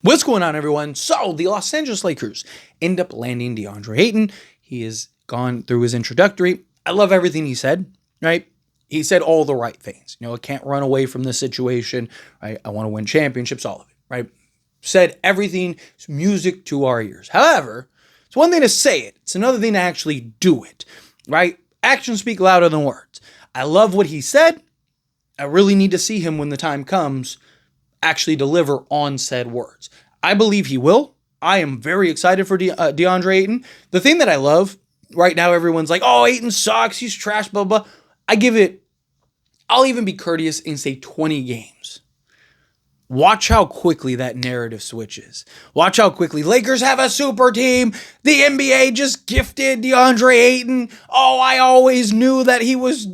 What's going on, everyone? So, the Los Angeles Lakers end up landing Deandre Ayton. He has gone through his introductory. I love everything he said, right? He said all the right things. I can't run away from this situation, right? I want to win championships, all of it, right? Said everything, it's music to our ears. However, it's one thing to say it. It's another thing to actually do it, right? Actions speak louder than words. I love what he said. I really need to see him when the time comes actually deliver on said words. I believe he will. I am very excited for Deandre Ayton. The thing that I love right now, everyone's like, oh, Ayton sucks. He's trash, blah, blah. I'll even be courteous and say 20 games. Watch how quickly that narrative switches. Watch how quickly Lakers have a super team. The NBA just gifted DeAndre Ayton. Oh, I always knew that he was,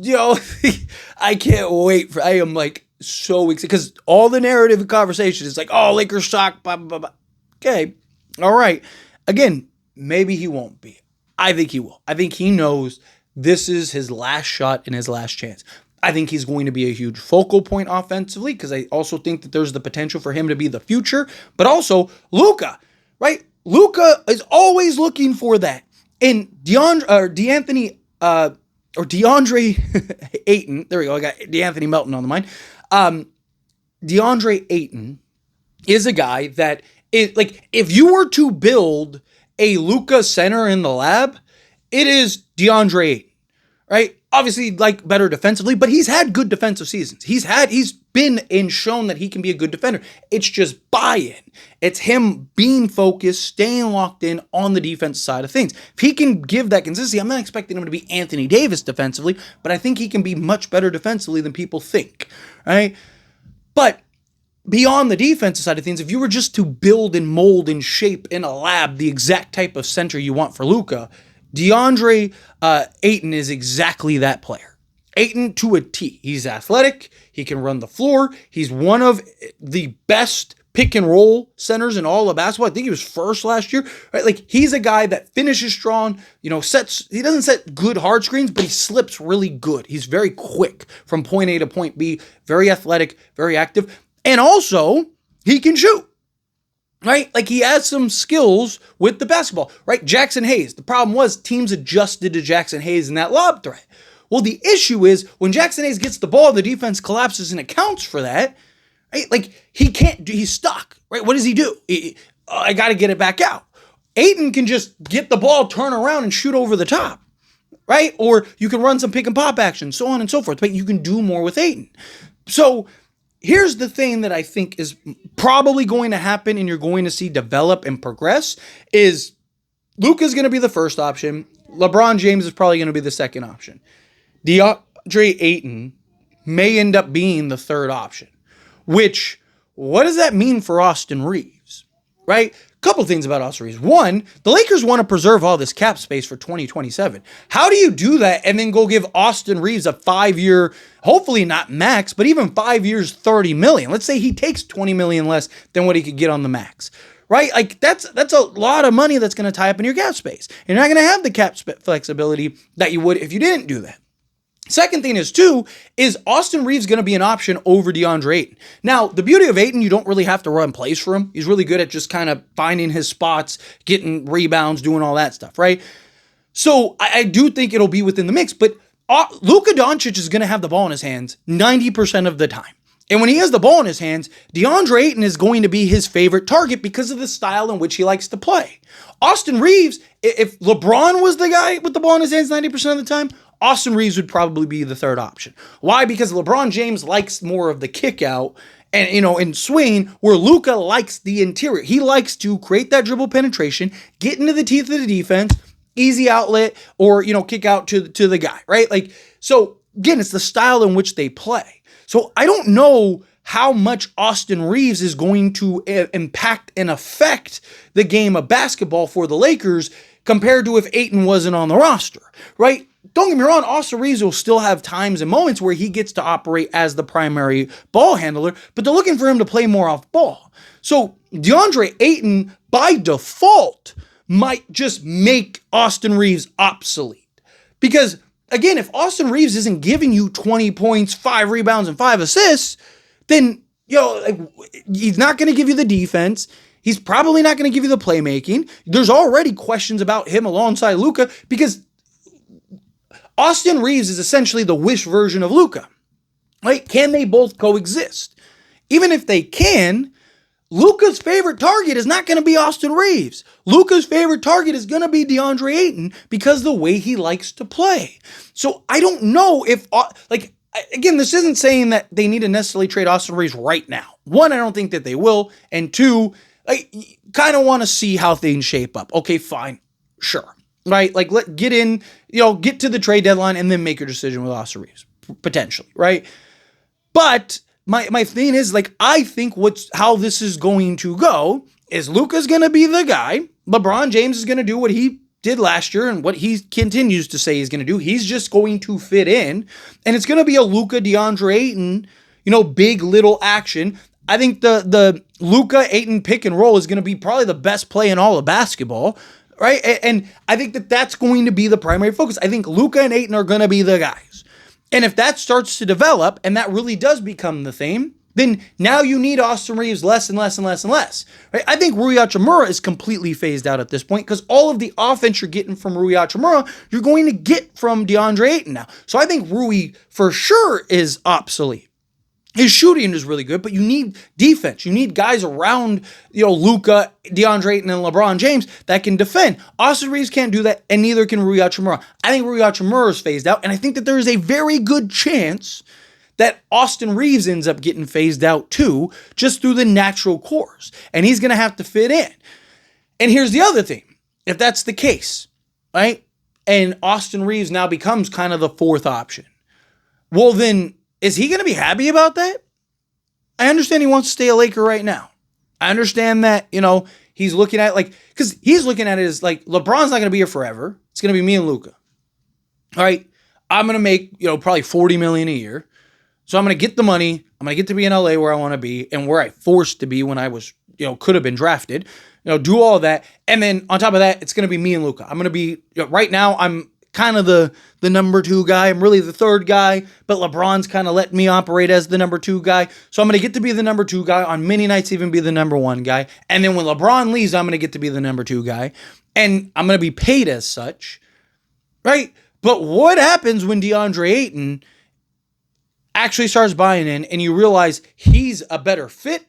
I can't wait. I am like so excited because all the narrative and conversation is like, oh, Lakers suck, blah, blah, blah. Okay. All right. Again, maybe he won't be. I think he will. I think he knows this is his last shot and his last chance. I think he's going to be a huge focal point offensively because I also think that there's the potential for him to be the future. But also, Luka, right? Luka is always looking for that. And DeAndre Ayton, there we go, I got DeAnthony Melton on the mind. DeAndre Ayton is a guy that is like, if you were to build a Luka center in the lab, it is DeAndre Ayton, right? Obviously, like, better defensively, but he's had good defensive seasons. He's been and shown that he can be a good defender. It's just buy-in. It's him being focused, staying locked in on the defense side of things. If he can give that consistency, I'm not expecting him to be Anthony Davis defensively, but I think he can be much better defensively than people think, right? But beyond the defensive side of things, if you were just to build and mold and shape in a lab the exact type of center you want for Luka, DeAndre Ayton is exactly that player. Ayton to a T. He's athletic. He can run the floor. He's one of the best pick and roll centers in all of basketball. I think he was first last year. Right? Like, he's a guy that finishes strong. He doesn't set good hard screens, but he slips really good. He's very quick from point A to point B. Very athletic, very active, and also he can shoot. Right? Like, he has some skills with the basketball, right? Jackson Hayes. The problem was teams adjusted to Jackson Hayes in that lob threat. Well, the issue is when Jackson Hayes gets the ball, the defense collapses and accounts for that, right? Like, he's stuck, right? What does he do? I got to get it back out. Ayton can just get the ball, turn around, and shoot over the top, right? Or you can run some pick and pop action, so on and so forth, but you can do more with Ayton. So, here's the thing that I think is probably going to happen and you're going to see develop and progress is Luka's going to be the first option. LeBron James is probably going to be the second option. DeAndre Ayton may end up being the third option, which, what does that mean for Austin Reaves, right? Couple things about Austin Reaves. One, the Lakers want to preserve all this cap space for 2027. How do you do that and then go give Austin Reaves a 5-year, hopefully not max, but even 5 years, $30 million? Let's say he takes $20 million less than what he could get on the max, right? Like, that's a lot of money that's going to tie up in your cap space. You're not going to have the cap flexibility that you would if you didn't do that. Second thing is Austin Reaves going to be an option over DeAndre Ayton? Now, the beauty of Ayton, you don't really have to run plays for him. He's really good at just kind of finding his spots, getting rebounds, doing all that stuff, right? So I do think it'll be within the mix, but Luka Doncic is going to have the ball in his hands 90% of the time. And when he has the ball in his hands, DeAndre Ayton is going to be his favorite target because of the style in which he likes to play. Austin Reaves, if LeBron was the guy with the ball in his hands 90% of the time, Austin Reaves would probably be the third option. Why? Because LeBron James likes more of the kick out and swing, where Luka likes the interior. He likes to create that dribble penetration, get into the teeth of the defense, easy outlet, or, kick out to the guy, right? Like, so again, it's the style in which they play. So I don't know how much Austin Reaves is going to impact and affect the game of basketball for the Lakers compared to if Ayton wasn't on the roster, right? Don't get me wrong, Austin Reaves will still have times and moments where he gets to operate as the primary ball handler, but they're looking for him to play more off ball. So DeAndre Ayton, by default, might just make Austin Reaves obsolete. Because, again, if Austin Reaves isn't giving you 20 points, 5 rebounds, and 5 assists, then, he's not going to give you the defense. He's probably not going to give you the playmaking. There's already questions about him alongside Luka because Austin Reaves is essentially the Wish version of Luka. Right? Can they both coexist? Even if they can, Luka's favorite target is not going to be Austin Reaves. Luka's favorite target is going to be Deandre Ayton because the way he likes to play. So I don't know if, again, this isn't saying that they need to necessarily trade Austin Reaves right now. One, I don't think that they will. And two, I kind of want to see how things shape up. Okay, fine. Sure. Right? Like, get to the trade deadline and then make your decision with Austin Reaves, potentially. Right? But my thing is, like, I think how this is going to go is Luka's going to be the guy. LeBron James is going to do what he did last year and what he continues to say he's going to do. He's just going to fit in. And it's going to be a Luka, DeAndre Ayton, big little action. I think the Luka Ayton pick and roll is going to be probably the best play in all of basketball. Right? And I think that that's going to be the primary focus. I think Luka and Ayton are going to be the guys. And if that starts to develop and that really does become the theme, then now you need Austin Reaves less and less and less and less. Right? I think Rui Hachimura is completely phased out at this point because all of the offense you're getting from Rui Hachimura, you're going to get from DeAndre Ayton now. So I think Rui for sure is obsolete. His shooting is really good, but you need defense. You need guys around, Luka, DeAndre Ayton, and LeBron James that can defend. Austin Reaves can't do that, and neither can Rui Hachimura. I think Rui Hachimura is phased out, and I think that there is a very good chance that Austin Reaves ends up getting phased out too, just through the natural course, and he's going to have to fit in. And here's the other thing. If that's the case, right, and Austin Reaves now becomes kind of the fourth option, well then, is he going to be happy about that? I understand he wants to stay a Laker right now. I understand that, he's looking at because he's looking at it as LeBron's not going to be here forever. It's going to be me and Luka. All right. I'm going to make, probably $40 million a year. So I'm going to get the money. I'm going to get to be in LA where I want to be and where I forced to be when I was, could have been drafted, do all that. And then on top of that, it's going to be me and Luka. I'm going to be, right now, I'm kind of the number two guy. I'm really the third guy, but LeBron's kind of letting me operate as the number two guy. So I'm going to get to be the number two guy, on many nights even be the number one guy. And then when LeBron leaves, I'm going to get to be the number two guy. And I'm going to be paid as such, right? But what happens when DeAndre Ayton actually starts buying in and you realize he's a better fit,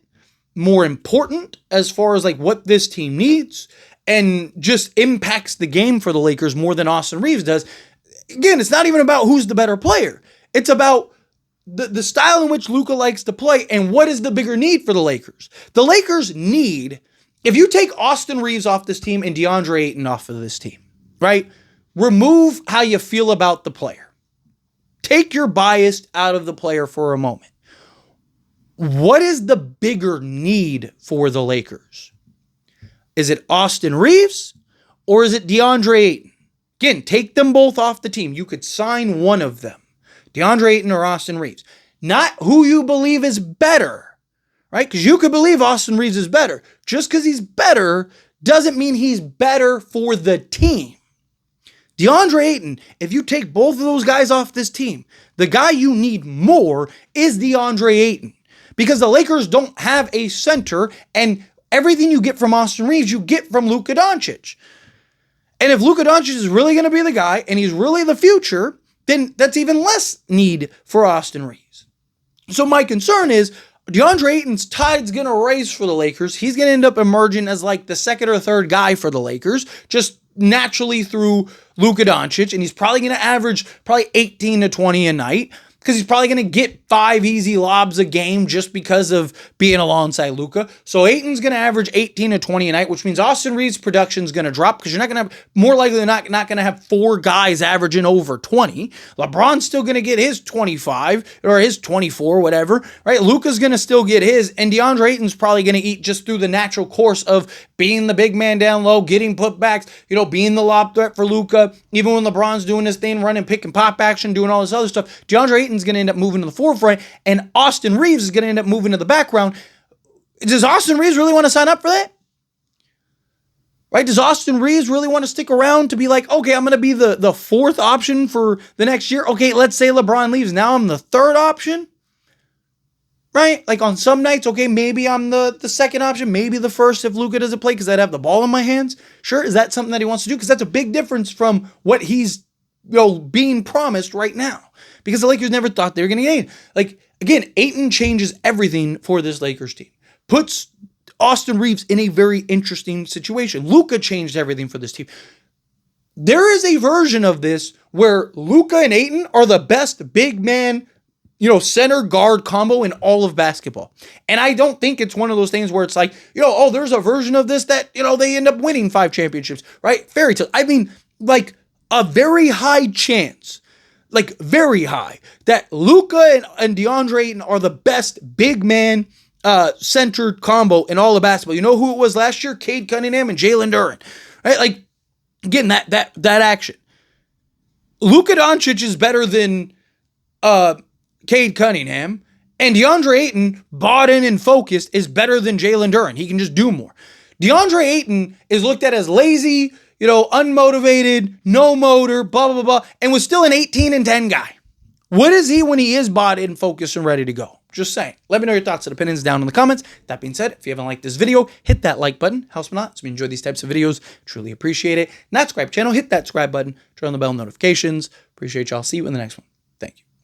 more important as far as what this team needs, and just impacts the game for the Lakers more than Austin Reaves does? Again, it's not even about who's the better player. It's about the style in which Luka likes to play and what is the bigger need for the Lakers. The Lakers need, if you take Austin Reaves off this team and DeAndre Ayton off of this team, right? Remove how you feel about the player. Take your bias out of the player for a moment. What is the bigger need for the Lakers? Is it Austin Reaves or is it DeAndre Ayton? Again, take them both off the team. You could sign one of them, DeAndre Ayton or Austin Reaves. Not who you believe is better, right? Because you could believe Austin Reaves is better. Just because he's better doesn't mean he's better for the team. DeAndre Ayton, if you take both of those guys off this team, the guy you need more is DeAndre Ayton. Because the Lakers don't have a center, and everything you get from Austin Reaves, you get from Luka Doncic. And if Luka Doncic is really going to be the guy, and he's really the future, then that's even less need for Austin Reaves. So my concern is, DeAndre Ayton's tide's going to raise for the Lakers. He's going to end up emerging as the second or third guy for the Lakers, just naturally through Luka Doncic, and he's probably going to average 18 to 20 a night, because he's probably going to get 5 easy lobs a game just because of being alongside Luka. So Ayton's going to average 18 to 20 a night, which means Austin Reaves' production is going to drop because you're not going to have, more likely than not going to have 4 guys averaging over 20. LeBron's still going to get his 25 or his 24, whatever, right? Luka's going to still get his, and DeAndre Ayton's probably going to eat just through the natural course of being the big man down low, getting putbacks, being the lob threat for Luka. Even when LeBron's doing his thing, running pick and pop action, doing all this other stuff, DeAndre Ayton's going to end up moving to the forefront, and Austin Reaves is going to end up moving to the background. Does Austin Reaves really want to sign up for that? Right? Does Austin Reaves really want to stick around to be okay, I'm going to be the fourth option for the next year? Okay, let's say LeBron leaves. Now I'm the third option. right? Like on some nights, okay, maybe I'm the second option, maybe the first if Luka doesn't play because I'd have the ball in my hands. Sure, is that something that he wants to do? Because that's a big difference from what he's being promised right now. Because the Lakers never thought they were going to get Ayton. Like, again, Ayton changes everything for this Lakers team. Puts Austin Reaves in a very interesting situation. Luka changed everything for this team. There is a version of this where Luka and Ayton are the best big man, center guard combo in all of basketball. And I don't think it's one of those things where it's like, oh, there's a version of this that, they end up winning 5 championships, right? Fairy tale. I mean, like a very high chance, like very high, that Luka and Deandre Ayton are the best big man centered combo in all of basketball. You know who it was last year? Cade Cunningham and Jalen Duren, right? Like, again, that action. Luka Doncic is better than Cade Cunningham, and Deandre Ayton, bought in and focused, is better than Jalen Duren. He can just do more. Deandre Ayton is looked at as lazy, unmotivated, no motor, blah, blah, blah, and was still an 18-10 guy. What is he when he is bought in, focused, and ready to go? Just saying. Let me know your thoughts and opinions down in the comments. That being said, if you haven't liked this video, hit that like button. Helps me a lot. So if you enjoy these types of videos, truly appreciate it. Not subscribe channel, hit that subscribe button. Turn on the bell notifications. Appreciate y'all. See you in the next one. Thank you.